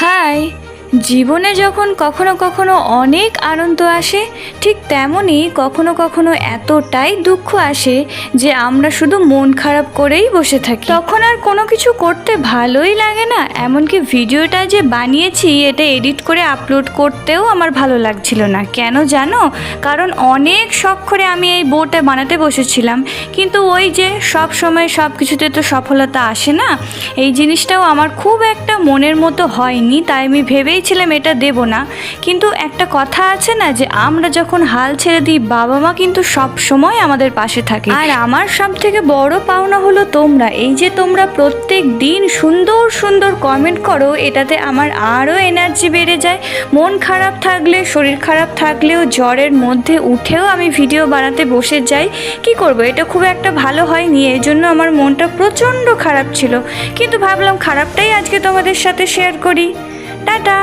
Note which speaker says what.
Speaker 1: High. জীবনে যখন কখনো কখনো অনেক আনন্দ আসে, ঠিক তেমনই কখনো কখনো এতটাই দুঃখ আসে যে আমরা শুধু মন খারাপ করেই বসে থাকি। তখন আর কোনো কিছু করতে ভালোই লাগে না, এমনকি ভিডিওটা যে বানিয়েছি এটা এডিট করে আপলোড করতেও আমার ভালো লাগছিল না। কেন জানো? কারণ অনেক শখ করে আমি এই বউটা বানাতে বসেছিলাম, কিন্তু ওই যে সব সময় সব কিছুতে তো সফলতা আসে না, এই জিনিসটাও আমার খুব একটা মনের মতো হয়নি। তাই আমি ভেবেইছিলাম এটা দেব না। কিন্তু একটা কথা আছে না, যে আমরা যখন হাল ছেড়ে দিই বাবা মা কিন্তু সব সময় আমাদের পাশে থাকে। আর আমার সব থেকে বড় পাওনা হলো তোমরা। এই যে তোমরা প্রত্যেক দিন সুন্দর সুন্দর কমেন্ট করো, এটাতে আমার আরও এনার্জি বেড়ে যায়। মন খারাপ থাকলে, শরীর খারাপ থাকলেও, জ্বরের মধ্যে উঠেও আমি ভিডিও বানাতে বসে যাই। কি করব, এটা খুব একটা ভালো হয়নি, এই জন্য আমার মনটা প্রচণ্ড খারাপ ছিল। কিন্তু ভাবলাম খারাপটাই আজকে তোমাদের সাথে শেয়ার করি। টাটা।